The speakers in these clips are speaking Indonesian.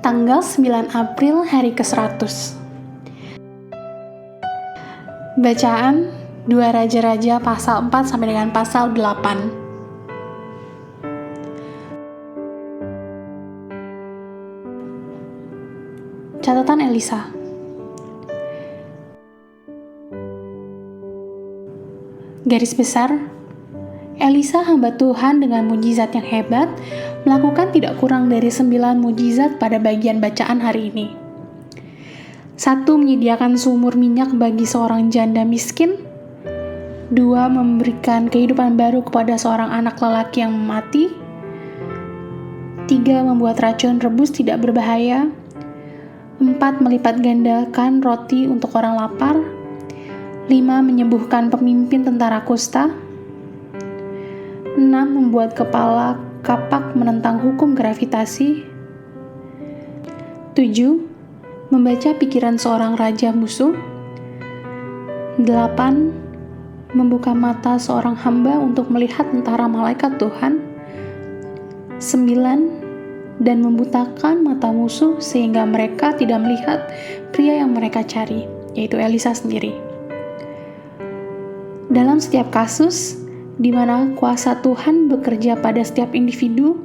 Tanggal 9 April hari ke-100. Bacaan 2 Raja-Raja pasal 4 sampai dengan pasal 8. Catatan Elisa. Garis besar, Elisa hamba Tuhan dengan mujizat yang hebat melakukan tidak kurang dari 9 mujizat pada bagian bacaan hari ini. 1. Menyediakan sumur minyak bagi seorang janda miskin. 2. Memberikan kehidupan baru kepada seorang anak lelaki yang mati. 3. Membuat racun rebus tidak berbahaya. 4. Melipat gandakan roti untuk orang lapar. 5. Menyembuhkan pemimpin tentara kusta. 6. Membuat kepala kapak menentang hukum gravitasi. 7. Membaca pikiran seorang raja musuh. 8. Membuka mata seorang hamba untuk melihat tentara malaikat Tuhan. 9. Dan membutakan mata musuh sehingga mereka tidak melihat pria yang mereka cari, yaitu Elisa sendiri. Dalam setiap kasus di mana kuasa Tuhan bekerja pada setiap individu,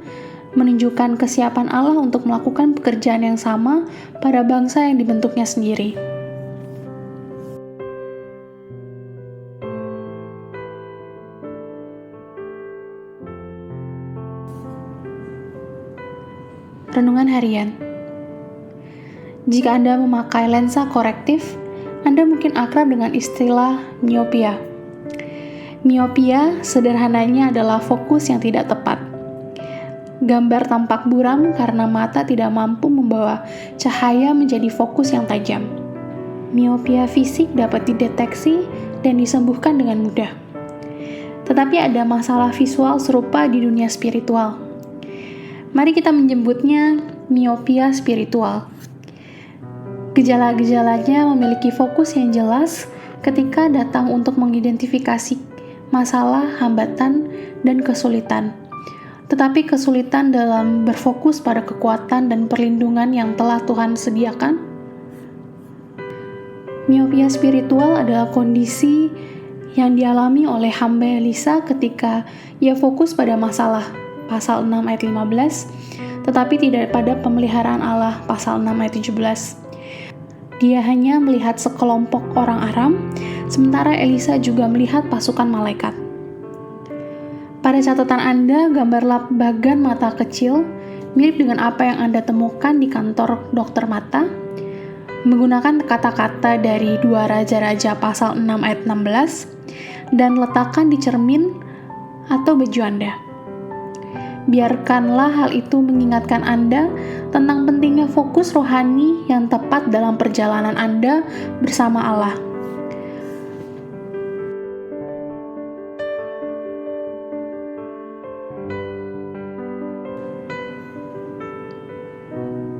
menunjukkan kesiapan Allah untuk melakukan pekerjaan yang sama pada bangsa yang dibentuknya sendiri. Renungan harian. Jika Anda memakai lensa korektif, Anda mungkin akrab dengan istilah miopia. Miopia sederhananya adalah fokus yang tidak tepat. Gambar tampak buram karena mata tidak mampu membawa cahaya menjadi fokus yang tajam. Miopia fisik dapat dideteksi dan disembuhkan dengan mudah. Tetapi ada masalah visual serupa di dunia spiritual. Mari kita menyebutnya miopia spiritual. Gejala-gejalanya memiliki fokus yang jelas ketika datang untuk mengidentifikasi masalah, hambatan, dan kesulitan. Tetapi kesulitan dalam berfokus pada kekuatan dan perlindungan yang telah Tuhan sediakan. Miopia spiritual adalah kondisi yang dialami oleh hamba Elisa ketika ia fokus pada masalah, pasal 6 ayat 15, tetapi tidak pada pemeliharaan Allah, pasal 6 ayat 17. Dia hanya melihat sekelompok orang Aram, sementara Elisa juga melihat pasukan malaikat. Pada catatan Anda, gambar bagan mata kecil mirip dengan apa yang Anda temukan di kantor dokter mata, menggunakan kata-kata dari 2 Raja-Raja pasal 6 ayat 16, dan letakkan di cermin atau baju Anda. Biarkanlah hal itu mengingatkan Anda tentang pentingnya fokus rohani yang tepat dalam perjalanan Anda bersama Allah.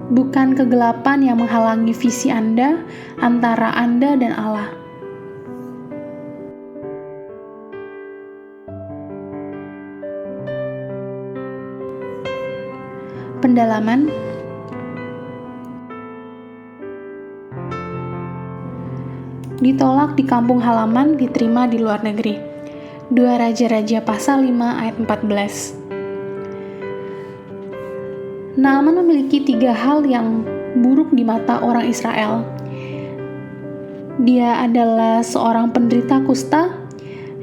Bukan kegelapan yang menghalangi visi Anda antara Anda dan Allah. Pendalaman. Ditolak di kampung halaman, diterima di luar negeri. 2 Raja-Raja pasal 5 ayat 14. Naaman memiliki 3 hal yang buruk di mata orang Israel. Dia adalah seorang penderita kusta,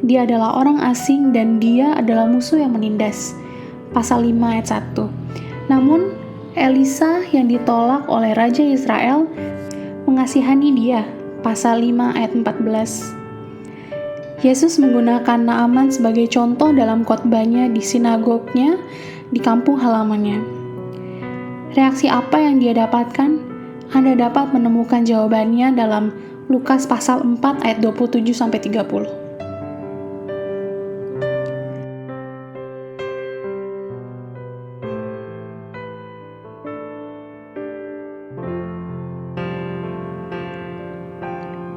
dia adalah orang asing, dan dia adalah musuh yang menindas. Pasal 5 ayat 1. Namun, Elisa yang ditolak oleh Raja Israel mengasihani dia, pasal 5 ayat 14. Yesus menggunakan Naaman sebagai contoh dalam khotbahnya di sinagognya di kampung halamannya. Reaksi apa yang dia dapatkan? Anda dapat menemukan jawabannya dalam Lukas pasal 4 ayat 27-30.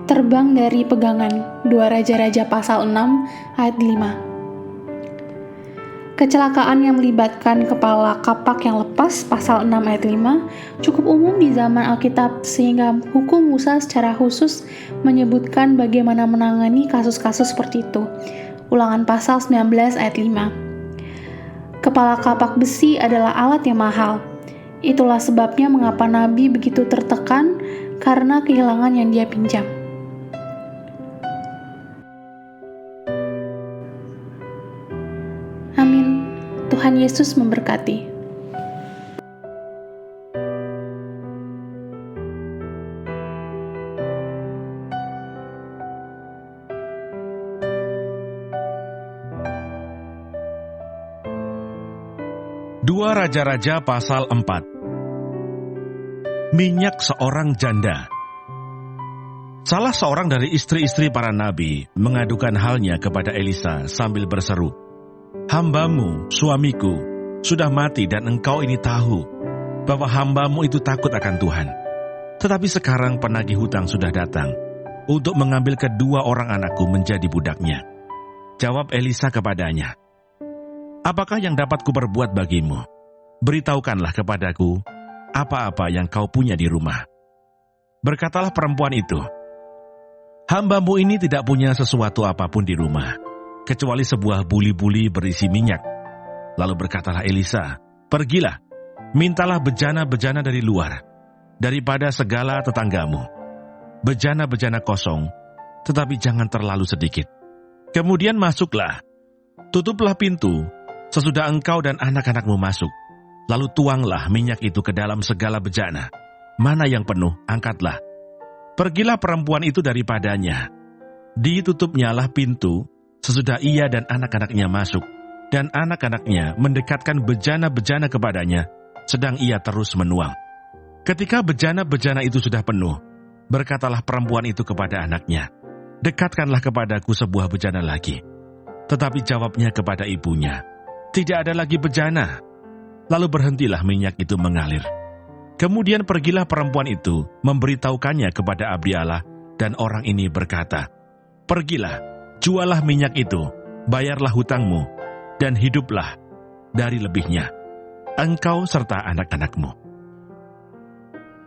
Terbang dari pegangan, 2 Raja-Raja pasal 6 ayat 5. Kecelakaan yang melibatkan kepala kapak yang lepas, pasal 6 ayat 5, cukup umum di zaman Alkitab sehingga hukum Musa secara khusus menyebutkan bagaimana menangani kasus-kasus seperti itu. Ulangan pasal 19 ayat 5. Kepala kapak besi adalah alat yang mahal. Itulah sebabnya mengapa Nabi begitu tertekan karena kehilangan yang dia pinjam. Amin. Tuhan Yesus memberkati. Dua Raja-Raja pasal 4. Minyak seorang janda. Salah seorang dari istri-istri para nabi mengadukan halnya kepada Elisa sambil berseru, "Hambamu, suamiku, sudah mati dan engkau ini tahu bahwa hambamu itu takut akan Tuhan. Tetapi sekarang penagih hutang sudah datang untuk mengambil kedua orang anakku menjadi budaknya." Jawab Elisa kepadanya, "Apakah yang dapat kuperbuat bagimu? Beritahukanlah kepadaku apa-apa yang kau punya di rumah." Berkatalah perempuan itu, "Hambamu ini tidak punya sesuatu apapun di rumah, kecuali sebuah buli-buli berisi minyak." Lalu berkatalah Elisa, "Pergilah, mintalah bejana-bejana dari luar, daripada segala tetanggamu. Bejana-bejana kosong, tetapi jangan terlalu sedikit. Kemudian masuklah, tutuplah pintu, sesudah engkau dan anak-anakmu masuk. Lalu tuanglah minyak itu ke dalam segala bejana. Mana yang penuh, angkatlah." Pergilah perempuan itu daripadanya. Ditutupnyalah pintu, sesudah ia dan anak-anaknya masuk, dan anak-anaknya mendekatkan bejana-bejana kepadanya, sedang ia terus menuang. Ketika bejana-bejana itu sudah penuh, berkatalah perempuan itu kepada anaknya, "Dekatkanlah kepadaku sebuah bejana lagi." Tetapi jawabnya kepada ibunya, "Tidak ada lagi bejana." Lalu berhentilah minyak itu mengalir. Kemudian pergilah perempuan itu memberitahukannya kepada abdi Allah, dan orang ini berkata, "Pergilah, jualah minyak itu, bayarlah hutangmu, dan hiduplah dari lebihnya, engkau serta anak-anakmu."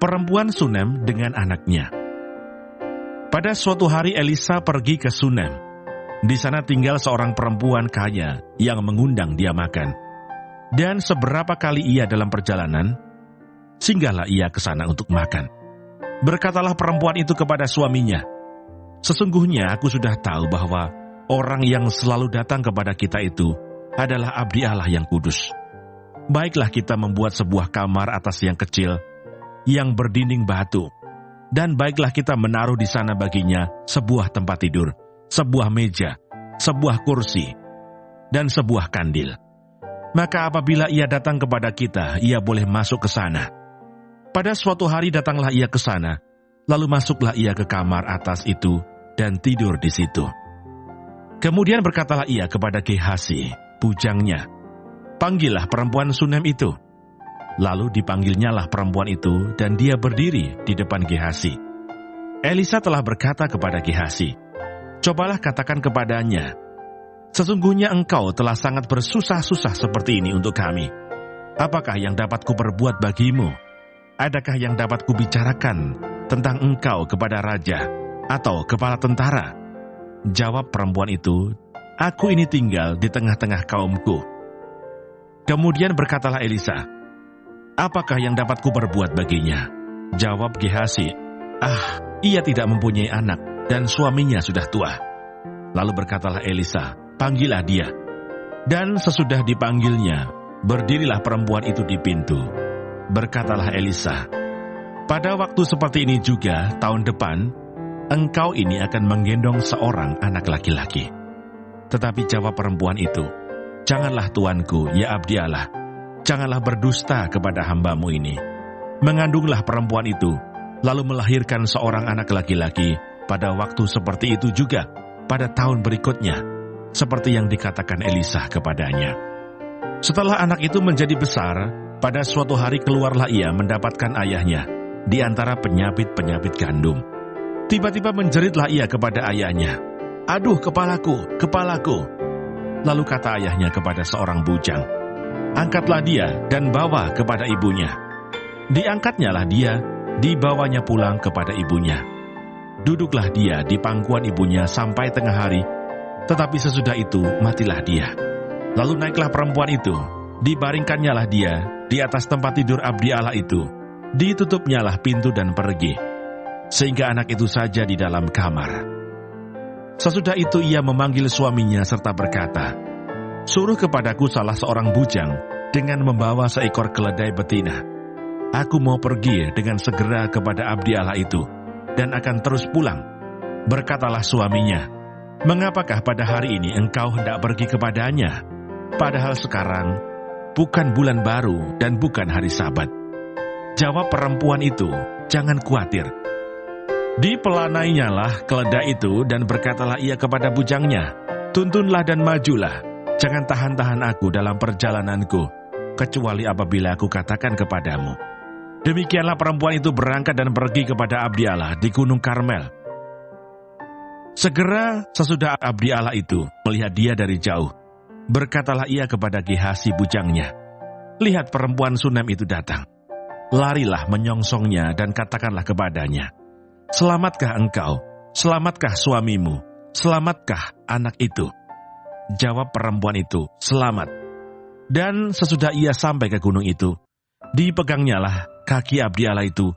Perempuan Sunem dengan anaknya. Pada suatu hari Elisa pergi ke Sunem. Di sana tinggal seorang perempuan kaya yang mengundang dia makan. Dan seberapa kali ia dalam perjalanan, singgahlah ia ke sana untuk makan. Berkatalah perempuan itu kepada suaminya, "Sesungguhnya aku sudah tahu bahwa orang yang selalu datang kepada kita itu adalah abdi Allah yang kudus. Baiklah kita membuat sebuah kamar atas yang kecil, yang berdinding batu, dan baiklah kita menaruh di sana baginya sebuah tempat tidur, sebuah meja, sebuah kursi, dan sebuah kandil. Maka apabila ia datang kepada kita, ia boleh masuk ke sana." Pada suatu hari datanglah ia ke sana, lalu masuklah ia ke kamar atas itu dan tidur di situ. Kemudian berkatalah ia kepada Gehasi, bujangnya, "Panggillah perempuan Sunem itu." Lalu dipanggilnyalah perempuan itu, dan dia berdiri di depan Gehasi. Elisa telah berkata kepada Gehasi, "Cobalah katakan kepadanya, sesungguhnya engkau telah sangat bersusah-susah seperti ini untuk kami. Apakah yang dapat kuperbuat bagimu? Adakah yang dapat kubicarakan tentang engkau kepada raja atau kepala tentara?" Jawab perempuan itu, "Aku ini tinggal di tengah-tengah kaumku." Kemudian berkatalah Elisa, "Apakah yang dapat kuperbuat baginya?" Jawab Gehasi, "Ia tidak mempunyai anak dan suaminya sudah tua." Lalu berkatalah Elisa, "Panggillah dia." Dan sesudah dipanggilnya, berdirilah perempuan itu di pintu. Berkatalah Elisa, "Pada waktu seperti ini juga tahun depan, engkau ini akan menggendong seorang anak laki-laki." Tetapi jawab perempuan itu, "Janganlah tuanku, ya abdi Allah, janganlah berdusta kepada hambamu ini." Mengandunglah perempuan itu, lalu melahirkan seorang anak laki-laki pada waktu seperti itu juga, pada tahun berikutnya, seperti yang dikatakan Elisa kepadanya. Setelah anak itu menjadi besar, pada suatu hari keluarlah ia mendapatkan ayahnya di antara penyapit-penyapit gandum. Tiba-tiba menjeritlah ia kepada ayahnya, "Aduh, kepalaku, kepalaku!" Lalu kata ayahnya kepada seorang bujang, "Angkatlah dia dan bawa kepada ibunya." Diangkatnyalah dia, dibawanya pulang kepada ibunya. Duduklah dia di pangkuan ibunya sampai tengah hari, tetapi sesudah itu matilah dia. Lalu naiklah perempuan itu, dibaringkannyalah dia di atas tempat tidur abdi Allah itu, ditutupnyalah pintu dan pergi, sehingga anak itu saja di dalam kamar. Sesudah itu ia memanggil suaminya serta berkata, "Suruh kepadaku salah seorang bujang dengan membawa seekor keledai betina. Aku mau pergi dengan segera kepada abdi Allah itu, dan akan terus pulang." Berkatalah suaminya, "Mengapakah pada hari ini engkau hendak pergi kepadanya? Padahal sekarang bukan bulan baru dan bukan hari Sabat." Jawab perempuan itu, "Jangan khawatir." Dipelanainyalah keledai itu dan berkatalah ia kepada bujangnya, "Tuntunlah dan majulah, jangan tahan-tahan aku dalam perjalananku, kecuali apabila aku katakan kepadamu." Demikianlah perempuan itu berangkat dan pergi kepada abdi Allah di Gunung Karmel. Segera sesudah abdi Allah itu melihat dia dari jauh, berkatalah ia kepada Gehasi bujangnya, "Lihat, perempuan Sunem itu datang." Larilah menyongsongnya dan katakanlah kepadanya, "Selamatkah engkau? Selamatkah suamimu? Selamatkah anak itu?" Jawab perempuan itu, "Selamat." Dan sesudah ia sampai ke gunung itu, dipegangnyalah kaki abdi Allah itu,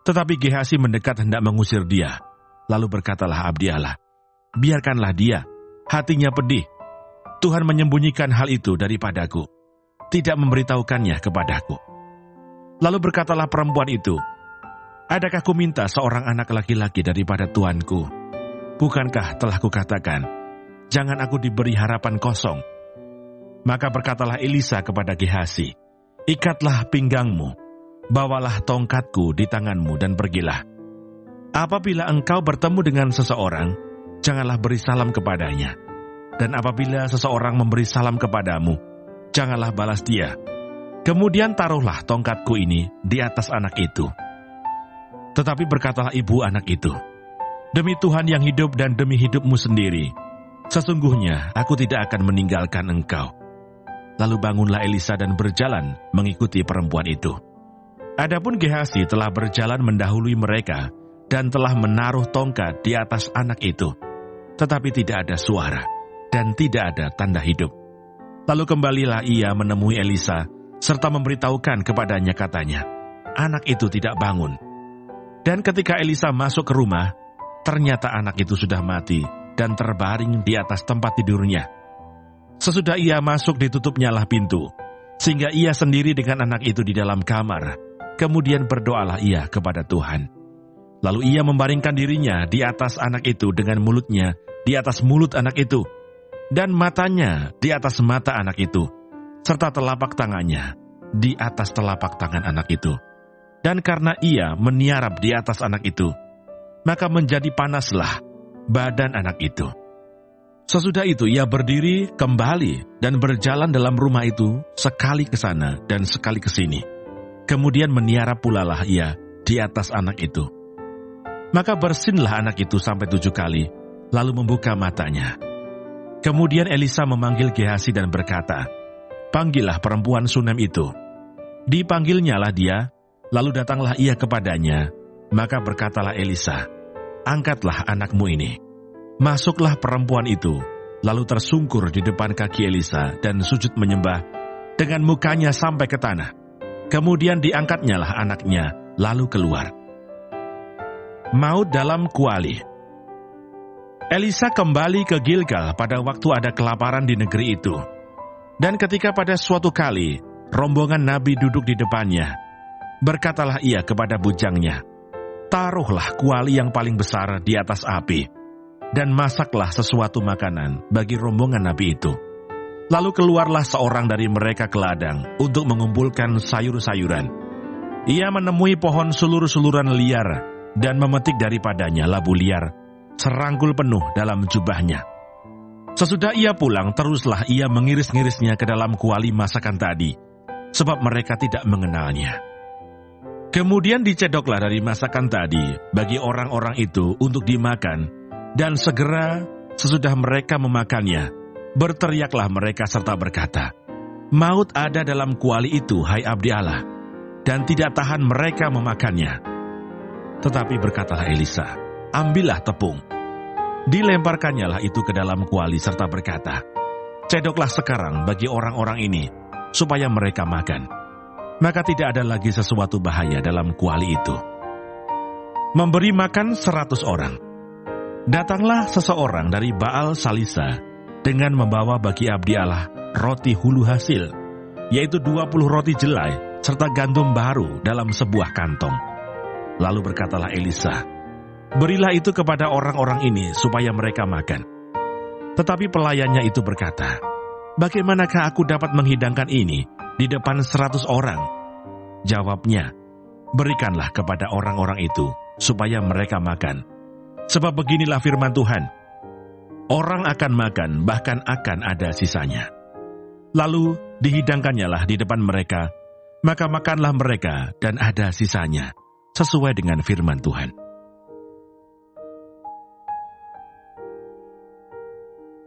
tetapi Gehasi mendekat hendak mengusir dia. Lalu berkatalah abdi Allah, "Biarkanlah dia, hatinya pedih. Tuhan menyembunyikan hal itu daripadaku, tidak memberitahukannya kepadaku." Lalu berkatalah perempuan itu, "Adakah ku minta seorang anak laki-laki daripada tuanku? Bukankah telah kukatakan, jangan aku diberi harapan kosong?" Maka berkatalah Elisa kepada Gehasi, "Ikatlah pinggangmu, bawalah tongkatku di tanganmu dan pergilah. Apabila engkau bertemu dengan seseorang, janganlah beri salam kepadanya. Dan apabila seseorang memberi salam kepadamu, janganlah balas dia. Kemudian taruhlah tongkatku ini di atas anak itu." Tetapi berkatalah ibu anak itu, "Demi Tuhan yang hidup dan demi hidupmu sendiri, sesungguhnya aku tidak akan meninggalkan engkau." Lalu bangunlah Elisa dan berjalan mengikuti perempuan itu. Adapun Gehasi telah berjalan mendahului mereka dan telah menaruh tongkat di atas anak itu, tetapi tidak ada suara dan tidak ada tanda hidup. Lalu kembalilah ia menemui Elisa serta memberitahukan kepadanya, katanya, "Anak itu tidak bangun." Dan ketika Elisa masuk ke rumah, ternyata anak itu sudah mati dan terbaring di atas tempat tidurnya. Sesudah ia masuk, ditutupnyalah pintu, sehingga ia sendiri dengan anak itu di dalam kamar. Kemudian berdoalah ia kepada Tuhan. Lalu ia membaringkan dirinya di atas anak itu dengan mulutnya di atas mulut anak itu, dan matanya di atas mata anak itu, serta telapak tangannya di atas telapak tangan anak itu. Dan karena ia meniarap di atas anak itu, maka menjadi panaslah badan anak itu. Sesudah itu ia berdiri kembali dan berjalan dalam rumah itu sekali ke sana dan sekali ke sini. Kemudian meniarap pulalah ia di atas anak itu. Maka bersinlah anak itu sampai 7 kali, lalu membuka matanya. Kemudian Elisa memanggil Gehasi dan berkata, "Panggillah perempuan Sunem itu." Dipanggilnyalah dia, lalu datanglah ia kepadanya. Maka berkatalah Elisa, "Angkatlah anakmu ini." Masuklah perempuan itu, lalu tersungkur di depan kaki Elisa dan sujud menyembah dengan mukanya sampai ke tanah. Kemudian diangkatnyalah anaknya, lalu keluar. Maut dalam kuali. Elisa kembali ke Gilgal pada waktu ada kelaparan di negeri itu. Dan ketika pada suatu kali, rombongan nabi duduk di depannya, berkatalah ia kepada bujangnya, "Taruhlah kuali yang paling besar di atas api, dan masaklah sesuatu makanan bagi rombongan nabi itu." Lalu keluarlah seorang dari mereka ke ladang untuk mengumpulkan sayur-sayuran. Ia menemui pohon sulur-suluran liar dan memetik daripadanya labu liar, serangkul penuh dalam jubahnya. Sesudah ia pulang, teruslah ia mengiris-ngirisnya ke dalam kuali masakan tadi, sebab mereka tidak mengenalnya. Kemudian dicedoklah dari masakan tadi bagi orang-orang itu untuk dimakan, dan segera sesudah mereka memakannya, Berteriaklah mereka serta berkata, "Maut ada dalam kuali itu, hai abdi Allah, dan tidak tahan mereka memakannya." Tetapi berkatalah Elisa, "Ambillah tepung." Dilemparkannyalah itu ke dalam kuali serta berkata, "Cedoklah sekarang bagi orang-orang ini, supaya mereka makan." Maka tidak ada lagi sesuatu bahaya dalam kuali itu. Memberi makan 100 orang. Datanglah seseorang dari Baal Salisa dengan membawa bagi abdi Allah roti hulu hasil, yaitu 20 roti jelai serta gandum baru dalam sebuah kantong. Lalu berkatalah Elisa, "Berilah itu kepada orang-orang ini supaya mereka makan." Tetapi pelayannya itu berkata, "Bagaimanakah aku dapat menghidangkan ini di depan 100 orang?" Jawabnya, "Berikanlah kepada orang-orang itu supaya mereka makan. Sebab beginilah firman Tuhan, orang akan makan, bahkan akan ada sisanya." Lalu dihidangkannyalah di depan mereka, maka makanlah mereka dan ada sisanya, sesuai dengan firman Tuhan.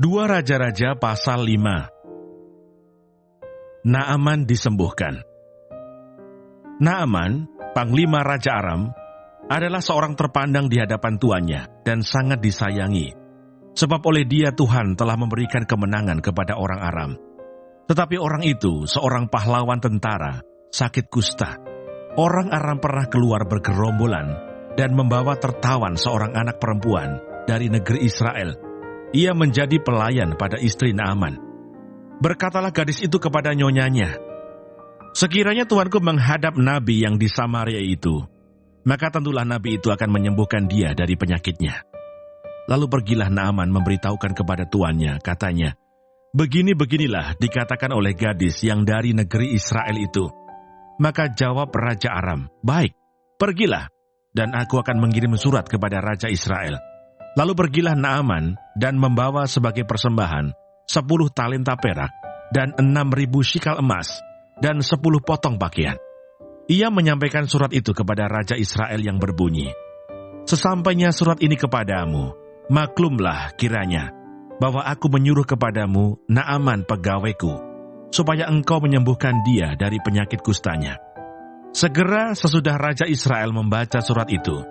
2 Raja-Raja pasal 5. Naaman disembuhkan. Naaman, panglima Raja Aram, adalah seorang terpandang di hadapan tuannya dan sangat disayangi, sebab oleh dia Tuhan telah memberikan kemenangan kepada orang Aram. Tetapi orang itu, seorang pahlawan tentara, sakit kusta. Orang Aram pernah keluar bergerombolan dan membawa tertawan seorang anak perempuan dari negeri Israel. Ia menjadi pelayan pada istri Naaman. Berkatalah gadis itu kepada nyonyanya, "Sekiranya tuanku menghadap nabi yang di Samaria itu, maka tentulah nabi itu akan menyembuhkan dia dari penyakitnya." Lalu pergilah Naaman memberitahukan kepada tuannya, katanya, "Begini-beginilah dikatakan oleh gadis yang dari negeri Israel itu." Maka jawab Raja Aram, "Baik, pergilah, dan aku akan mengirim surat kepada Raja Israel." Lalu pergilah Naaman dan membawa sebagai persembahan 10 talenta perak dan 6.000 shikal emas dan 10 potong pakaian. Ia menyampaikan surat itu kepada Raja Israel yang berbunyi, "Sesampainya surat ini kepadamu, maklumlah kiranya bahwa aku menyuruh kepadamu Naaman pegawaiku, supaya engkau menyembuhkan dia dari penyakit kustanya." Segera sesudah Raja Israel membaca surat itu,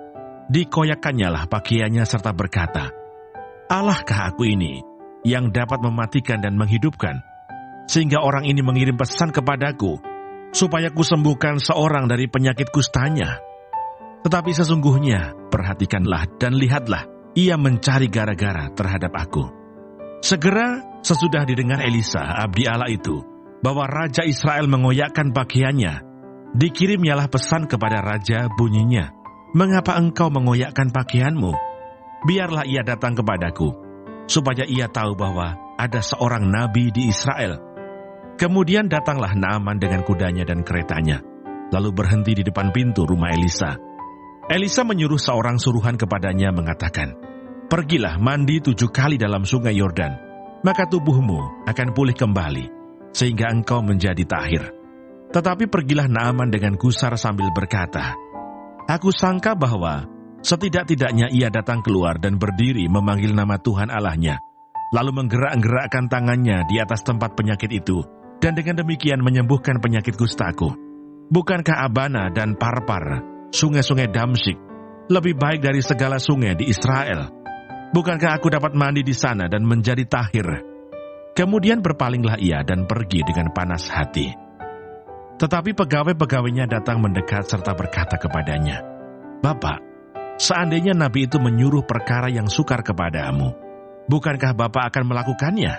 dikoyakkannyalah pakaiannya serta berkata, "Allahkah aku ini yang dapat mematikan dan menghidupkan, sehingga orang ini mengirim pesan kepadaku, supaya kusembuhkan seorang dari penyakit kustanya? Tetapi sesungguhnya, perhatikanlah dan lihatlah, ia mencari gara-gara terhadap aku." Segera sesudah didengar Elisa, abdi Allah itu, bahwa Raja Israel mengoyakkan pakaiannya, dikirimnyalah pesan kepada Raja bunyinya, "Mengapa engkau mengoyakkan pakaianmu? Biarlah ia datang kepadaku, supaya ia tahu bahwa ada seorang nabi di Israel." Kemudian datanglah Naaman dengan kudanya dan keretanya, lalu berhenti di depan pintu rumah Elisa. Elisa menyuruh seorang suruhan kepadanya mengatakan, "Pergilah mandi 7 kali dalam sungai Yordan, maka tubuhmu akan pulih kembali, sehingga engkau menjadi tahir." Tetapi pergilah Naaman dengan gusar sambil berkata, "Aku sangka bahwa setidak-tidaknya ia datang keluar dan berdiri memanggil nama Tuhan Allahnya, lalu menggerak-gerakkan tangannya di atas tempat penyakit itu, dan dengan demikian menyembuhkan penyakit kustaku. Bukankah Abana dan Parpar, sungai-sungai Damsyik, lebih baik dari segala sungai di Israel? Bukankah aku dapat mandi di sana dan menjadi tahir?" Kemudian berpalinglah ia dan pergi dengan panas hati. Tetapi pegawai-pegawainya datang mendekat serta berkata kepadanya, "Bapak, seandainya nabi itu menyuruh perkara yang sukar kepadamu, bukankah Bapak akan melakukannya?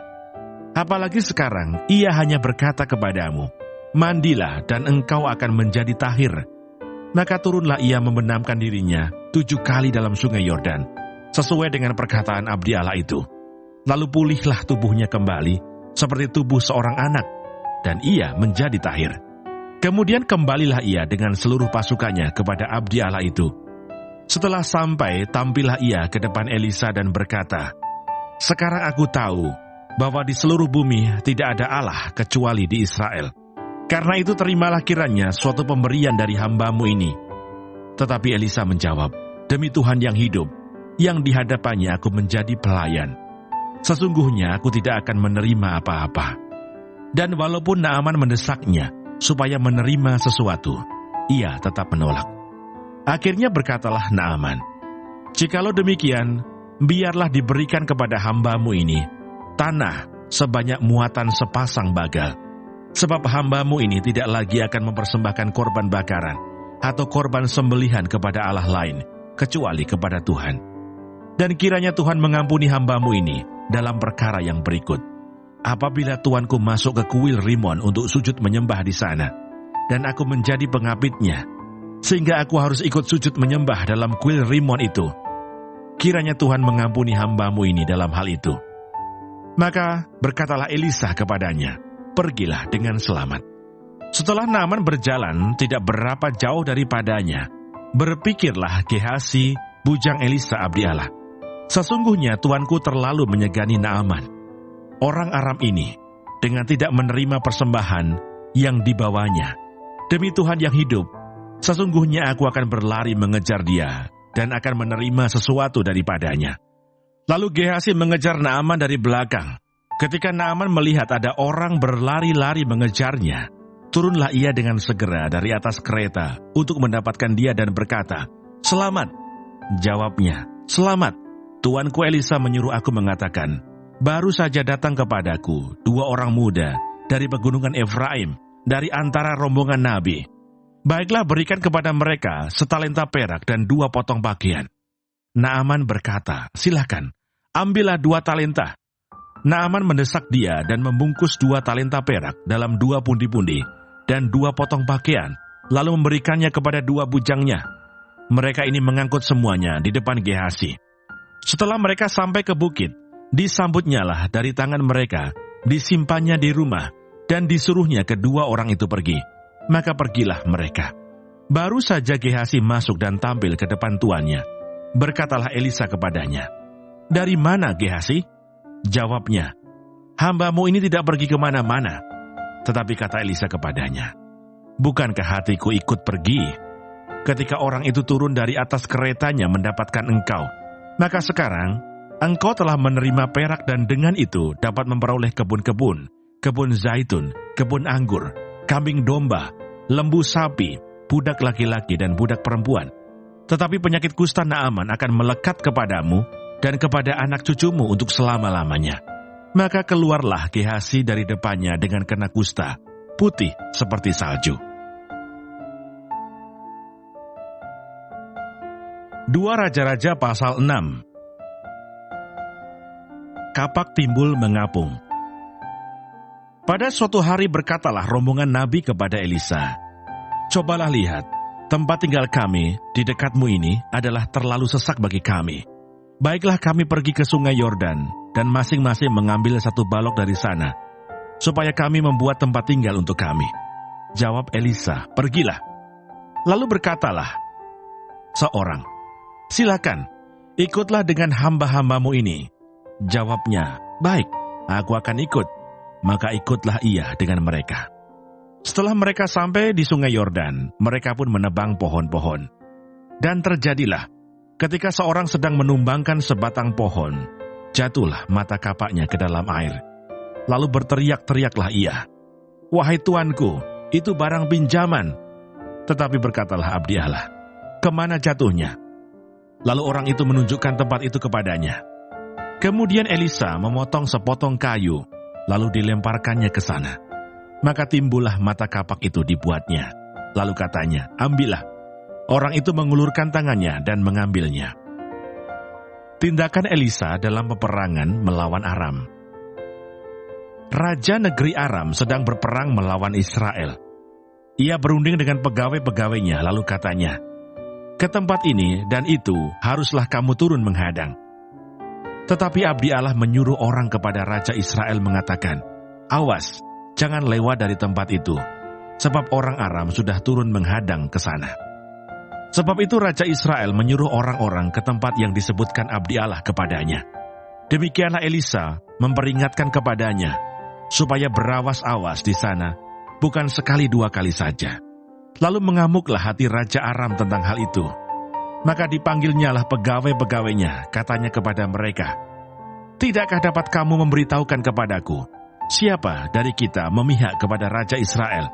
Apalagi sekarang ia hanya berkata kepadamu, 'Mandilah dan engkau akan menjadi tahir.' Maka turunlah ia membenamkan dirinya 7 kali dalam sungai Yordan, sesuai dengan perkataan abdi Allah itu. Lalu pulihlah tubuhnya kembali seperti tubuh seorang anak, dan ia menjadi tahir. Kemudian kembalilah ia dengan seluruh pasukannya kepada abdi Allah itu. Setelah sampai, tampillah ia ke depan Elisa dan berkata, 'Sekarang aku tahu bahwa di seluruh bumi tidak ada Allah kecuali di Israel. Karena itu terimalah kiranya suatu pemberian dari hambamu ini.' Tetapi Elisa menjawab, 'Demi Tuhan yang hidup, yang di hadapannya aku menjadi pelayan.' Sesungguhnya aku tidak akan menerima apa-apa. Dan walaupun Naaman mendesaknya supaya menerima sesuatu, ia tetap menolak. Akhirnya berkatalah Naaman, "Jikalau demikian, biarlah diberikan kepada hambamu ini tanah sebanyak muatan sepasang bagal. Sebab hambamu ini tidak lagi akan mempersembahkan korban bakaran atau korban sembelihan kepada Allah lain, kecuali kepada Tuhan. Dan kiranya Tuhan mengampuni hambamu ini dalam perkara yang berikut. Apabila tuanku masuk ke kuil Rimon untuk sujud menyembah di sana, dan aku menjadi pengapitnya, sehingga aku harus ikut sujud menyembah dalam kuil Rimon itu, kiranya Tuhan mengampuni hambamu ini dalam hal itu." Maka berkatalah Elisa kepadanya, "Pergilah dengan selamat." Setelah Naaman berjalan tidak berapa jauh daripadanya, berpikirlah Gehasi, bujang Elisa abdi Allah, "Sesungguhnya tuanku terlalu menyegani Naaman, orang Aram ini, dengan tidak menerima persembahan yang dibawanya. Demi Tuhan yang hidup, sesungguhnya aku akan berlari mengejar dia dan akan menerima sesuatu daripadanya." Lalu Gehasi mengejar Naaman dari belakang. Ketika Naaman melihat ada orang berlari-lari mengejarnya, turunlah ia dengan segera dari atas kereta untuk mendapatkan dia dan berkata, "Selamat." Jawabnya, "Selamat. Tuanku Elisa menyuruh aku mengatakan, baru saja datang kepadaku 2 orang muda dari pegunungan Efraim, dari antara rombongan nabi. Baiklah, berikan kepada mereka setalenta perak dan 2 potong pakaian." Naaman berkata, "Silakan, ambillah 2 talenta." Naaman mendesak dia dan membungkus 2 talenta perak dalam 2 pundi-pundi dan 2 potong pakaian, lalu memberikannya kepada 2 bujangnya. Mereka ini mengangkut semuanya di depan Gehasi. Setelah mereka sampai ke bukit, disambutnyalah dari tangan mereka, disimpannya di rumah, dan disuruhnya kedua orang itu pergi. Maka pergilah mereka. Baru saja Gehasi masuk dan tampil ke depan tuannya. Berkatalah Elisa kepadanya, "Dari mana, Gehasi?" Jawabnya, "Hambamu ini tidak pergi kemana-mana." Tetapi kata Elisa kepadanya, "Bukankah hatiku ikut pergi ketika orang itu turun dari atas keretanya mendapatkan engkau? Maka sekarang engkau telah menerima perak dan dengan itu dapat memperoleh kebun-kebun, kebun zaitun, kebun anggur, kambing domba, lembu sapi, budak laki-laki dan budak perempuan. Tetapi penyakit kusta Naaman akan melekat kepadamu dan kepada anak cucumu untuk selama-lamanya." Maka keluarlah Gehasi dari depannya dengan kena kusta, putih seperti salju. 2 Raja-Raja pasal 6. Kapak timbul mengapung. Pada suatu hari berkatalah rombongan nabi kepada Elisa, "Cobalah lihat, tempat tinggal kami di dekatmu ini adalah terlalu sesak bagi kami. Baiklah kami pergi ke sungai Yordan dan masing-masing mengambil 1 balok dari sana, supaya kami membuat tempat tinggal untuk kami." Jawab Elisa, "Pergilah." Lalu berkatalah seorang, "Silakan, ikutlah dengan hamba-hambamu ini." Jawabnya, "Baik, aku akan ikut." Maka ikutlah ia dengan mereka. Setelah mereka sampai di sungai Yordan, mereka pun menebang pohon-pohon. Dan terjadilah, ketika seorang sedang menumbangkan sebatang pohon, jatuhlah mata kapaknya ke dalam air. Lalu berteriak-teriaklah ia, "Wahai tuanku, itu barang pinjaman." Tetapi berkatalah abdi Allah, "Kemana jatuhnya?" Lalu orang itu menunjukkan tempat itu kepadanya. Kemudian Elisa memotong sepotong kayu, lalu dilemparkannya ke sana. Maka timbullah mata kapak itu dibuatnya. Lalu katanya, "Ambillah." Orang itu mengulurkan tangannya dan mengambilnya. Tindakan Elisa dalam peperangan melawan Aram. Raja negeri Aram sedang berperang melawan Israel. Ia berunding dengan pegawai-pegawainya, lalu katanya, "Ke tempat ini dan itu haruslah kamu turun menghadang." Tetapi abdi Allah menyuruh orang kepada Raja Israel mengatakan, "Awas, jangan lewat dari tempat itu, sebab orang Aram sudah turun menghadang ke sana." Sebab itu Raja Israel menyuruh orang-orang ke tempat yang disebutkan abdi Allah kepadanya. Demikianlah Elisa memperingatkan kepadanya, supaya berawas-awas di sana, bukan sekali 2 kali saja. Lalu mengamuklah hati Raja Aram tentang hal itu. Maka dipanggilnyalah pegawai-pegawainya, katanya kepada mereka, Tidakkah dapat kamu memberitahukan kepadaku, siapa dari kita memihak kepada Raja Israel?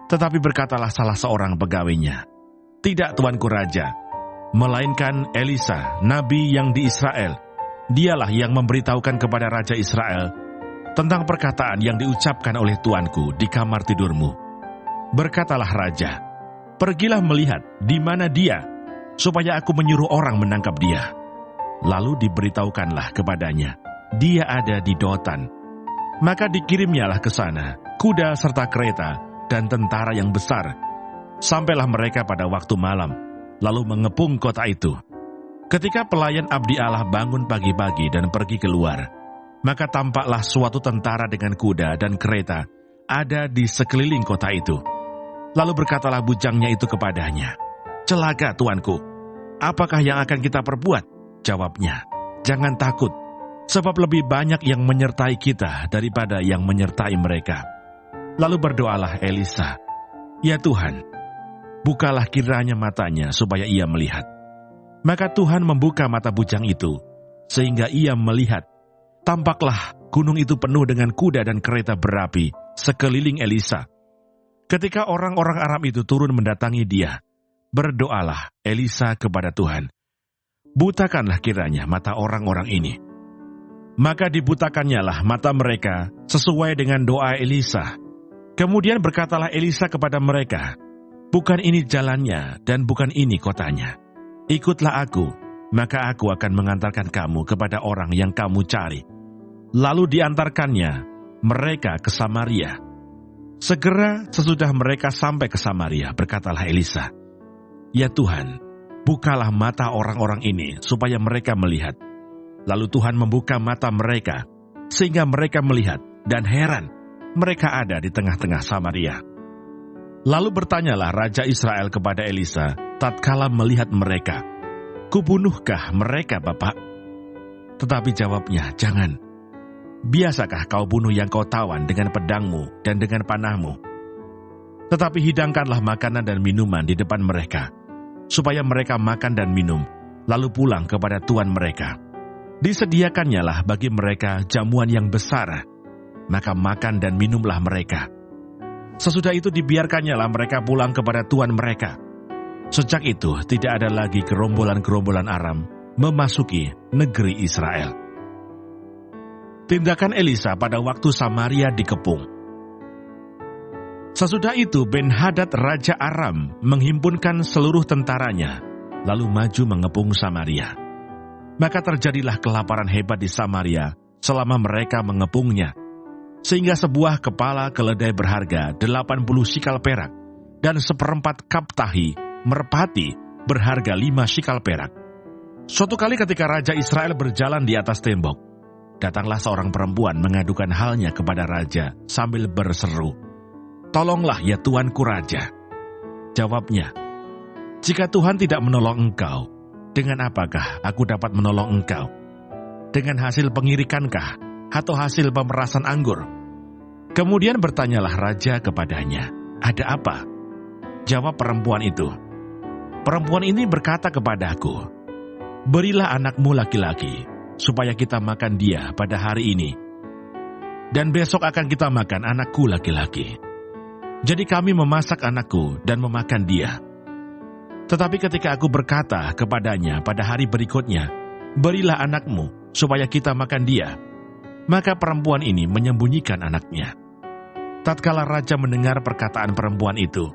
Tetapi berkatalah salah seorang pegawainya, tidak tuanku Raja, melainkan Elisa, nabi yang di Israel. Dialah yang memberitahukan kepada Raja Israel tentang perkataan yang diucapkan oleh tuanku di kamar tidurmu. Berkatalah Raja, pergilah melihat di mana dia, supaya aku menyuruh orang menangkap dia. Lalu diberitahukanlah kepadanya, dia ada di Dotan. Maka dikirimnyalah ke sana kuda serta kereta dan tentara yang besar. Sampailah mereka pada waktu malam, lalu mengepung kota itu. Ketika pelayan abdi Allah bangun pagi-pagi dan pergi keluar, maka tampaklah suatu tentara dengan kuda dan kereta ada di sekeliling kota itu. Lalu berkatalah bujangnya itu kepadanya, celaka tuanku, apakah yang akan kita perbuat? Jawabnya, jangan takut, sebab lebih banyak yang menyertai kita daripada yang menyertai mereka. Lalu berdoalah Elisa, ya Tuhan, bukalah kiranya matanya supaya ia melihat. Maka Tuhan membuka mata bujang itu, sehingga ia melihat. Tampaklah gunung itu penuh dengan kuda dan kereta berapi sekeliling Elisa. Ketika orang-orang Aram itu turun mendatangi dia, berdoalah Elisa kepada Tuhan, butakanlah kiranya mata orang-orang ini. Maka dibutakannyalah mata mereka sesuai dengan doa Elisa. Kemudian berkatalah Elisa kepada mereka, bukan ini jalannya dan bukan ini kotanya. Ikutlah aku, maka aku akan mengantarkan kamu kepada orang yang kamu cari. Lalu diantarkannya mereka ke Samaria. Segera sesudah mereka sampai ke Samaria, berkatalah Elisa, ya Tuhan, bukalah mata orang-orang ini supaya mereka melihat. Lalu Tuhan membuka mata mereka, sehingga mereka melihat, dan heran, mereka ada di tengah-tengah Samaria. Lalu bertanyalah Raja Israel kepada Elisa, tatkala melihat mereka, kubunuhkah mereka, Bapak? Tetapi jawabnya, jangan. Biasakah kau bunuh yang kau tawan dengan pedangmu dan dengan panahmu? Tetapi hidangkanlah makanan dan minuman di depan mereka, supaya mereka makan dan minum, lalu pulang kepada tuan mereka. Disediakannyalah bagi mereka jamuan yang besar, maka makan dan minumlah mereka. Sesudah itu dibiarkannyalah mereka pulang kepada tuan mereka. Sejak itu tidak ada lagi gerombolan-gerombolan Aram memasuki negeri Israel. Tindakan Elisa pada waktu Samaria dikepung. Sesudah itu Ben-Hadad Raja Aram menghimpunkan seluruh tentaranya, lalu maju mengepung Samaria. Maka terjadilah kelaparan hebat di Samaria selama mereka mengepungnya, sehingga sebuah kepala keledai berharga 80 sikal perak dan 1/4 kap tahi merpati berharga 5 sikal perak. Suatu kali ketika Raja Israel berjalan di atas tembok, datanglah seorang perempuan mengadukan halnya kepada Raja sambil berseru, tolonglah ya tuanku Raja. Jawabnya, jika Tuhan tidak menolong engkau, dengan apakah aku dapat menolong engkau? Dengan hasil pengirikankah atau hasil pemerasan anggur? Kemudian bertanyalah Raja kepadanya, ada apa? Jawab perempuan itu, perempuan ini berkata kepadaku, berilah anakmu laki-laki, supaya kita makan dia pada hari ini, dan besok akan kita makan anakku laki-laki. Jadi kami memasak anakku dan memakan dia. Tetapi ketika aku berkata kepadanya pada hari berikutnya, berilah anakmu, supaya kita makan dia, maka perempuan ini menyembunyikan anaknya. Tatkala Raja mendengar perkataan perempuan itu,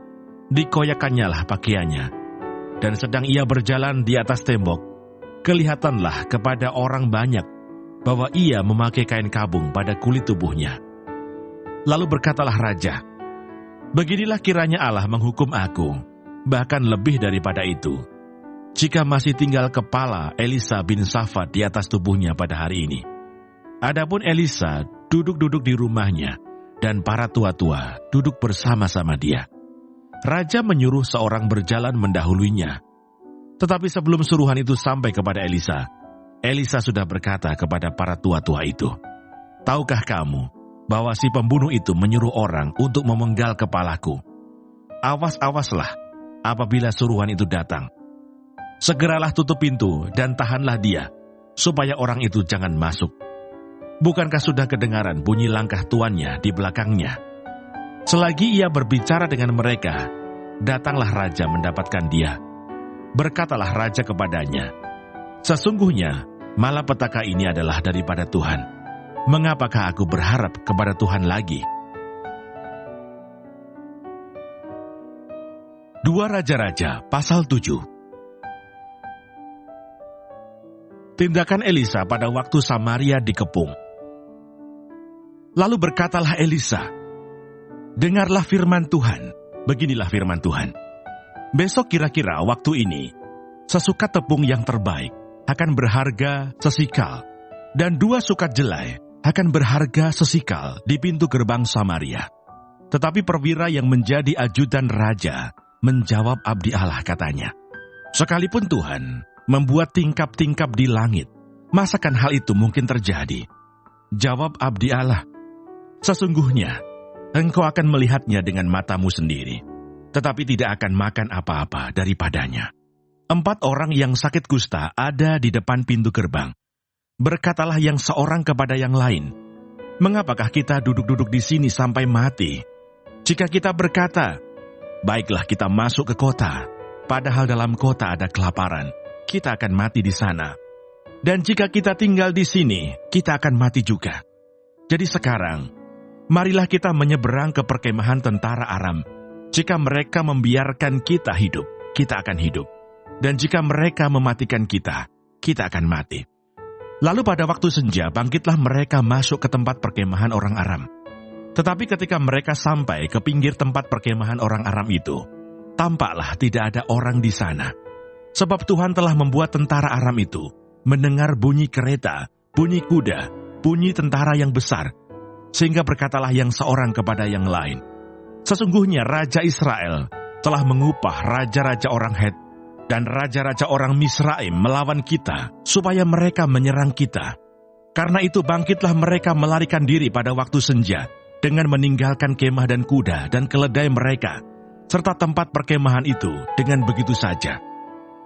dikoyakkannyalah pakaiannya, dan sedang ia berjalan di atas tembok, kelihatanlah kepada orang banyak bahwa ia memakai kain kabung pada kulit tubuhnya. Lalu berkatalah Raja, beginilah kiranya Allah menghukum aku, bahkan lebih daripada itu, jika masih tinggal kepala Elisa bin Safat di atas tubuhnya pada hari ini. Adapun Elisa duduk-duduk di rumahnya, dan para tua-tua duduk bersama-sama dia. Raja menyuruh seorang berjalan mendahuluinya. Tetapi sebelum suruhan itu sampai kepada Elisa, Elisa sudah berkata kepada para tua-tua itu, tahukah kamu bahwa si pembunuh itu menyuruh orang untuk memenggal kepalaku? Awas-awaslah apabila suruhan itu datang. Segeralah tutup pintu dan tahanlah dia, supaya orang itu jangan masuk. Bukankah sudah kedengaran bunyi langkah tuannya di belakangnya? Selagi ia berbicara dengan mereka, datanglah raja mendapatkan dia. Berkatalah raja kepadanya, "Sesungguhnya malapetaka ini adalah daripada Tuhan. Mengapakah aku berharap kepada Tuhan lagi?" 2 Raja-Raja pasal 7. Tindakan Elisa pada waktu Samaria dikepung. Lalu berkatalah Elisa, "Dengarlah firman Tuhan. Beginilah firman Tuhan. Besok kira-kira waktu ini, sesukat tepung yang terbaik akan berharga sesikal, dan 2 sukat jelai akan berharga sesikal di pintu gerbang Samaria." Tetapi perwira yang menjadi ajudan raja menjawab abdi Allah, katanya, "Sekalipun Tuhan membuat tingkap-tingkap di langit, masakan hal itu mungkin terjadi?" Jawab abdi Allah, "Sesungguhnya engkau akan melihatnya dengan matamu sendiri, tetapi tidak akan makan apa-apa daripadanya." 4 orang yang sakit kusta ada di depan pintu gerbang. Berkatalah yang seorang kepada yang lain, "Mengapakah kita duduk-duduk di sini sampai mati? Jika kita berkata, 'Baiklah kita masuk ke kota,' padahal dalam kota ada kelaparan, kita akan mati di sana. Dan jika kita tinggal di sini, kita akan mati juga. Jadi sekarang, marilah kita menyeberang ke perkemahan tentara Aram. Jika mereka membiarkan kita hidup, kita akan hidup. Dan jika mereka mematikan kita, kita akan mati." Lalu pada waktu senja, bangkitlah mereka masuk ke tempat perkemahan orang Aram. Tetapi ketika mereka sampai ke pinggir tempat perkemahan orang Aram itu, tampaklah tidak ada orang di sana. Sebab Tuhan telah membuat tentara Aram itu mendengar bunyi kereta, bunyi kuda, bunyi tentara yang besar. Sehingga berkatalah yang seorang kepada yang lain, "Sesungguhnya Raja Israel telah mengupah raja-raja orang Het dan raja-raja orang Misraim melawan kita, supaya mereka menyerang kita. Karena itu bangkitlah mereka melarikan diri pada waktu senja, dengan meninggalkan kemah dan kuda dan keledai mereka, serta tempat perkemahan itu dengan begitu saja.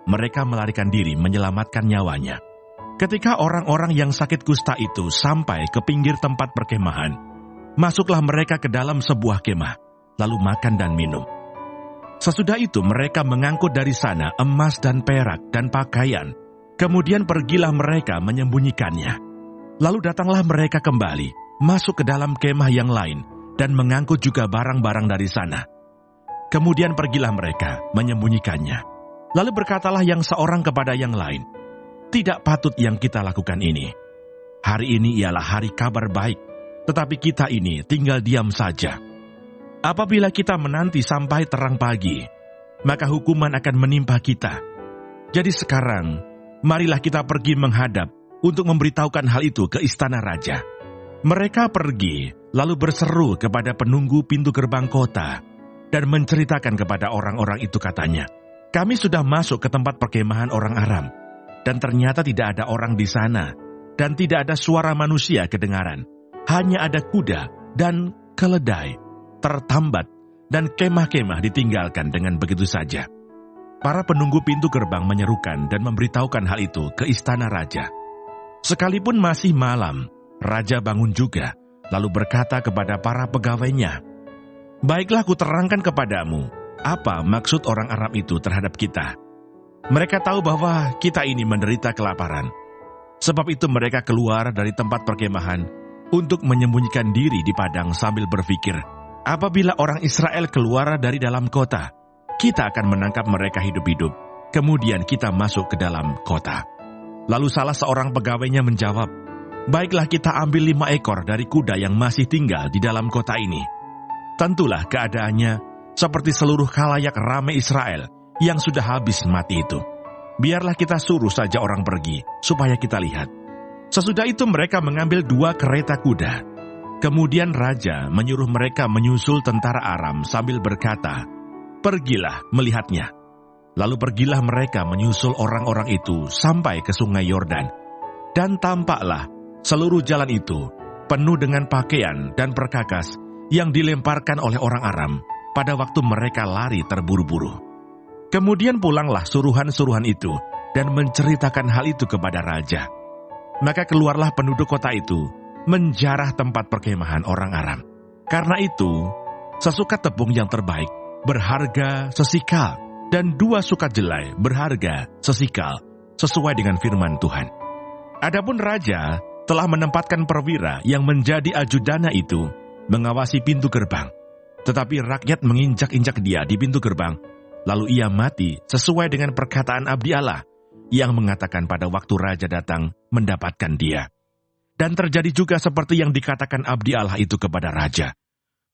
Mereka melarikan diri menyelamatkan nyawanya." Ketika orang-orang yang sakit kusta itu sampai ke pinggir tempat perkemahan, masuklah mereka ke dalam sebuah kemah, lalu makan dan minum. Sesudah itu mereka mengangkut dari sana emas dan perak dan pakaian. Kemudian pergilah mereka menyembunyikannya. Lalu datanglah mereka kembali, masuk ke dalam kemah yang lain, dan mengangkut juga barang-barang dari sana. Kemudian pergilah mereka menyembunyikannya. Lalu berkatalah yang seorang kepada yang lain, "Tidak patut yang kita lakukan ini. Hari ini ialah hari kabar baik, tetapi kita ini tinggal diam saja. Apabila kita menanti sampai terang pagi, maka hukuman akan menimpa kita. Jadi sekarang, marilah kita pergi menghadap untuk memberitahukan hal itu ke istana raja." Mereka pergi, lalu berseru kepada penunggu pintu gerbang kota, dan menceritakan kepada orang-orang itu, katanya, "Kami sudah masuk ke tempat perkemahan orang Aram, dan ternyata tidak ada orang di sana, dan tidak ada suara manusia kedengaran. Hanya ada kuda dan keledai tertambat, dan kemah-kemah ditinggalkan dengan begitu saja." Para penunggu pintu gerbang menyerukan dan memberitahukan hal itu ke istana raja. Sekalipun masih malam, raja bangun juga, lalu berkata kepada para pegawainya, "Baiklah kuterangkan kepadamu, apa maksud orang Arab itu terhadap kita. Mereka tahu bahwa kita ini menderita kelaparan. Sebab itu mereka keluar dari tempat perkemahan untuk menyembunyikan diri di padang sambil berpikir, apabila orang Israel keluar dari dalam kota, kita akan menangkap mereka hidup-hidup, kemudian kita masuk ke dalam kota." Lalu salah seorang pegawainya menjawab, "Baiklah kita ambil 5 ekor dari kuda yang masih tinggal di dalam kota ini. Tentulah keadaannya seperti seluruh khalayak ramai Israel yang sudah habis mati itu. Biarlah kita suruh saja orang pergi, supaya kita lihat." Sesudah itu mereka mengambil 2 kereta kuda. Kemudian raja menyuruh mereka menyusul tentara Aram sambil berkata, "Pergilah melihatnya." Lalu pergilah mereka menyusul orang-orang itu sampai ke sungai Yordan. Dan tampaklah seluruh jalan itu penuh dengan pakaian dan perkakas yang dilemparkan oleh orang Aram pada waktu mereka lari terburu-buru. Kemudian pulanglah suruhan-suruhan itu dan menceritakan hal itu kepada raja. Maka keluarlah penduduk kota itu, menjarah tempat perkemahan orang Aram. Karena itu, sesukat tepung yang terbaik berharga sesikal, dan 2 sukat jelai berharga sesikal, sesuai dengan firman Tuhan. Adapun raja telah menempatkan perwira yang menjadi ajudannya itu mengawasi pintu gerbang. Tetapi rakyat menginjak-injak dia di pintu gerbang, lalu ia mati sesuai dengan perkataan abdi Allah yang mengatakan pada waktu raja datang mendapatkan dia. Dan terjadi juga seperti yang dikatakan abdi Allah itu kepada raja.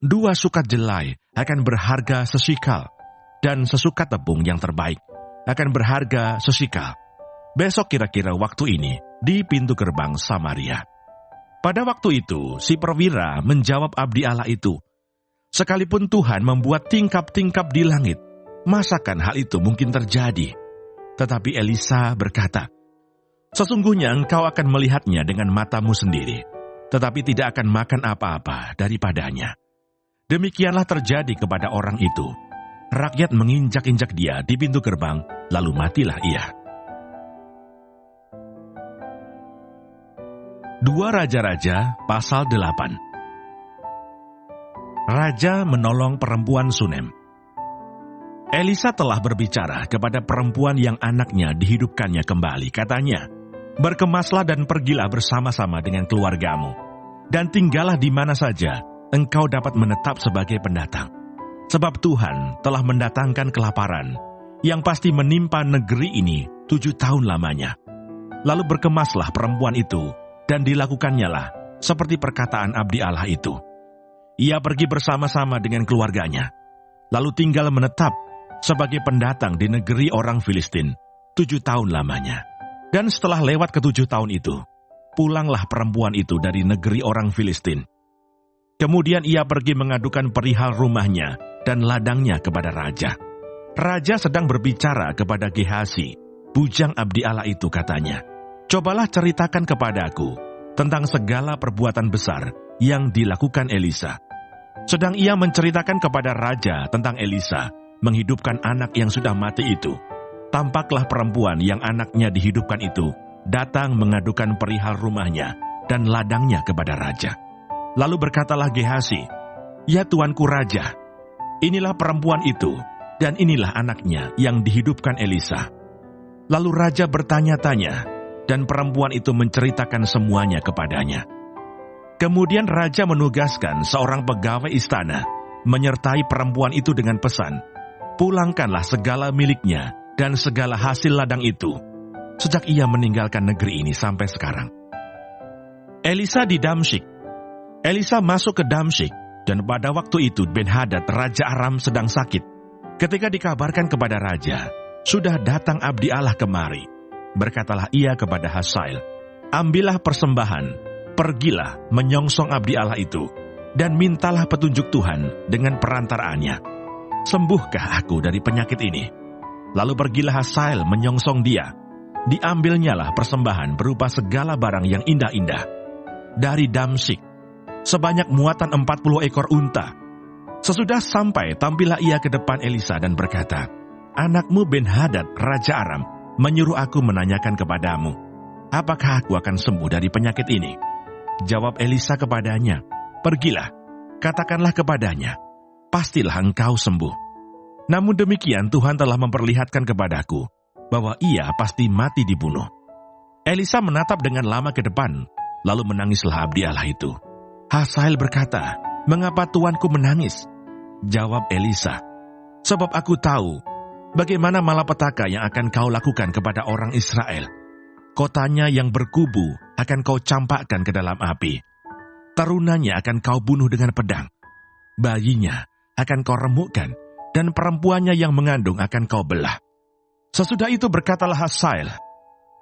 2 sukat jelai akan berharga sesikal, dan sesukat tepung yang terbaik akan berharga sesikal. Besok kira-kira waktu ini di pintu gerbang Samaria. Pada waktu itu, si perwira menjawab abdi Allah itu, "Sekalipun Tuhan membuat tingkap-tingkap di langit, masakan hal itu mungkin terjadi?" Tetapi Elisa berkata, "Sesungguhnya engkau akan melihatnya dengan matamu sendiri, tetapi tidak akan makan apa-apa daripadanya." Demikianlah terjadi kepada orang itu. Rakyat menginjak-injak dia di pintu gerbang, lalu matilah ia. 2 Raja-Raja pasal 8. Raja menolong perempuan Sunem. Elisa telah berbicara kepada perempuan yang anaknya dihidupkannya kembali. Katanya, "Berkemaslah dan pergilah bersama-sama dengan keluargamu, dan tinggallah di mana saja engkau dapat menetap sebagai pendatang. Sebab Tuhan telah mendatangkan kelaparan yang pasti menimpa negeri ini 7 tahun lamanya." Lalu berkemaslah perempuan itu, dan dilakukannya seperti perkataan abdi Allah itu. Ia pergi bersama-sama dengan keluarganya, lalu tinggal menetap sebagai pendatang di negeri orang Filistin 7 tahun lamanya. Dan setelah lewat ke-7 tahun itu, pulanglah perempuan itu dari negeri orang Filistin. Kemudian ia pergi mengadukan perihal rumahnya dan ladangnya kepada raja. Raja sedang berbicara kepada Gehasi, bujang abdi Allah itu, katanya, "Cobalah ceritakan kepadaku tentang segala perbuatan besar yang dilakukan Elisa." Sedang ia menceritakan kepada raja tentang Elisa menghidupkan anak yang sudah mati itu, tampaklah perempuan yang anaknya dihidupkan itu datang mengadukan perihal rumahnya dan ladangnya kepada raja. Lalu berkatalah Gehasi, "Ya tuanku raja, inilah perempuan itu, dan inilah anaknya yang dihidupkan Elisa." Lalu raja bertanya-tanya, dan perempuan itu menceritakan semuanya kepadanya. Kemudian raja menugaskan seorang pegawai istana menyertai perempuan itu dengan pesan, "Pulangkanlah segala miliknya dan segala hasil ladang itu," sejak ia meninggalkan negeri ini sampai sekarang. Elisa di Damsyik. Elisa masuk ke Damsyik, dan pada waktu itu Ben-Hadad Raja Aram sedang sakit. Ketika dikabarkan kepada raja, "Sudah datang abdi Allah kemari," berkatalah ia kepada Hazael, "Ambillah persembahan, pergilah menyongsong abdi Allah itu, dan mintalah petunjuk Tuhan dengan perantaraannya. Sembuhkah aku dari penyakit ini?" Lalu pergilah Hazael menyongsong dia. Diambilnyalah persembahan berupa segala barang yang indah-indah dari Damsyik, sebanyak muatan 40 ekor unta. Sesudah sampai, tampillah ia ke depan Elisa dan berkata, "Anakmu Ben-Hadad Raja Aram menyuruh aku menanyakan kepadamu, apakah aku akan sembuh dari penyakit ini?" Jawab Elisa kepadanya, "Pergilah, katakanlah kepadanya, pastilah engkau sembuh. Namun demikian Tuhan telah memperlihatkan kepadaku bahwa ia pasti mati dibunuh." Elisa menatap dengan lama ke depan, lalu menangislah abdi Allah itu. Hazael berkata, "Mengapa tuanku menangis?" Jawab Elisa, "Sebab aku tahu bagaimana malapetaka yang akan kau lakukan kepada orang Israel. Kotanya yang berkubu akan kau campakkan ke dalam api. Tarunanya akan kau bunuh dengan pedang. Bayinya akan kau remukkan, dan perempuannya yang mengandung akan kau belah." Sesudah itu berkatalah Hazael,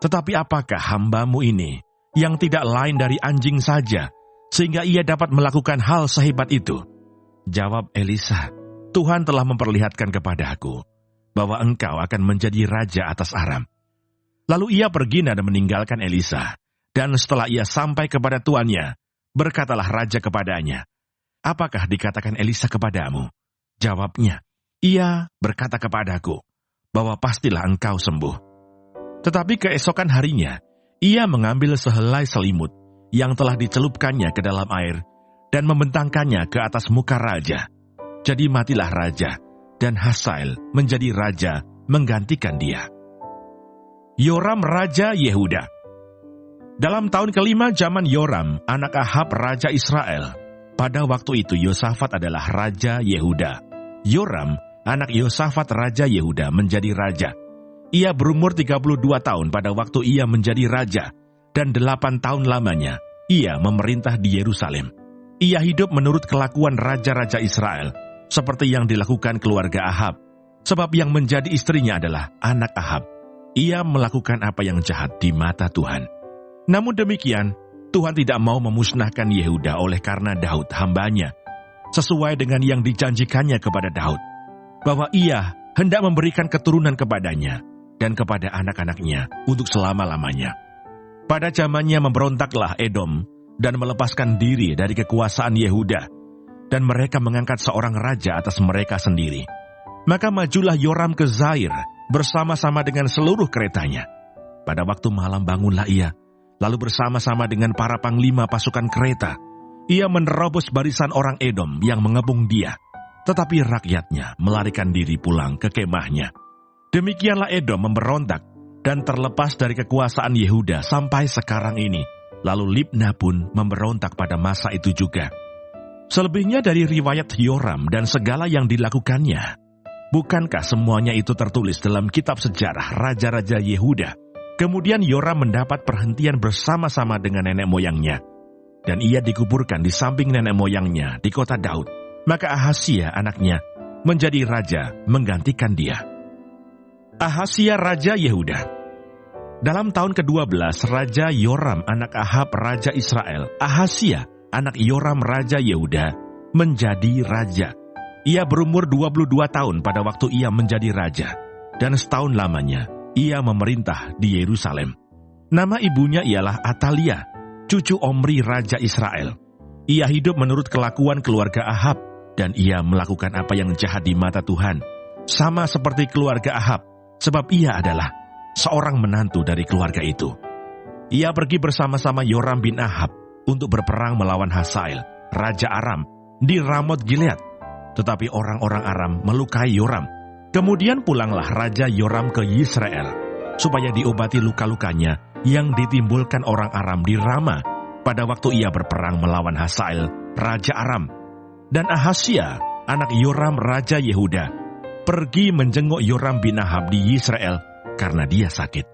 "Tetapi apakah hambamu ini yang tidak lain dari anjing saja, sehingga ia dapat melakukan hal sehebat itu?" Jawab Elisa, "Tuhan telah memperlihatkan kepadaku bahwa engkau akan menjadi raja atas Aram." Lalu ia pergi dan meninggalkan Elisa. Dan setelah ia sampai kepada tuannya, berkatalah raja kepadanya, "Apakah dikatakan Elisa kepadamu?" Jawabnya, "Ia berkata kepadaku bahwa pastilah engkau sembuh." Tetapi keesokan harinya, Ia mengambil sehelai selimut yang telah dicelupkannya ke dalam air dan membentangkannya ke atas muka raja. Jadi matilah raja, dan Hazael menjadi raja menggantikan dia. Yoram Raja Yehuda. Dalam tahun kelima zaman Yoram, anak Ahab Raja Israel, pada waktu itu Yosafat adalah Raja Yehuda. Yoram, anak Yosafat Raja Yehuda, menjadi raja. Ia berumur 32 tahun pada waktu ia menjadi raja, dan 8 tahun lamanya ia memerintah di Yerusalem. Ia hidup menurut kelakuan raja-raja Israel, seperti yang dilakukan keluarga Ahab, sebab yang menjadi istrinya adalah anak Ahab. Ia melakukan apa yang jahat di mata Tuhan. Namun demikian, Tuhan tidak mau memusnahkan Yehuda oleh karena Daud hambanya, sesuai dengan yang dijanjikannya kepada Daud, bahwa ia hendak memberikan keturunan kepadanya dan kepada anak-anaknya untuk selama-lamanya. Pada zamannya memberontaklah Edom dan melepaskan diri dari kekuasaan Yehuda, dan mereka mengangkat seorang raja atas mereka sendiri. Maka majulah Yoram ke Zair bersama-sama dengan seluruh keretanya. Pada waktu malam bangunlah ia, lalu bersama-sama dengan para panglima pasukan kereta, ia menerobos barisan orang Edom yang mengepung dia, tetapi rakyatnya melarikan diri pulang ke kemahnya. Demikianlah Edom memberontak dan terlepas dari kekuasaan Yehuda sampai sekarang ini. Lalu Libna pun memberontak pada masa itu juga. Selebihnya dari riwayat Yoram dan segala yang dilakukannya, bukankah semuanya itu tertulis dalam kitab sejarah Raja-Raja Yehuda? Kemudian Yoram mendapat perhentian bersama-sama dengan nenek moyangnya, dan ia dikuburkan di samping nenek moyangnya di kota Daud. Maka Ahazia anaknya menjadi raja menggantikan dia. Ahazia Raja Yehuda. Dalam tahun ke-12 Raja Yoram anak Ahab Raja Israel, Ahazia anak Yoram Raja Yehuda menjadi raja. Ia berumur 22 tahun pada waktu ia menjadi raja, dan setahun lamanya ia memerintah di Yerusalem. Nama ibunya ialah Atalia, cucu Omri Raja Israel. Ia hidup menurut kelakuan keluarga Ahab, dan ia melakukan apa yang jahat di mata Tuhan, sama seperti keluarga Ahab, sebab ia adalah seorang menantu dari keluarga itu. Ia pergi bersama-sama Yoram bin Ahab untuk berperang melawan Hazael, Raja Aram, di Ramot Gilead. Tetapi orang-orang Aram melukai Yoram. Kemudian pulanglah Raja Yoram ke Yisrael, supaya diobati luka-lukanya yang ditimbulkan orang Aram di Rama pada waktu ia berperang melawan Hazael, Raja Aram. Dan Ahazia, anak Yoram Raja Yehuda, pergi menjenguk Yoram bin Ahab di Yisrael karena dia sakit.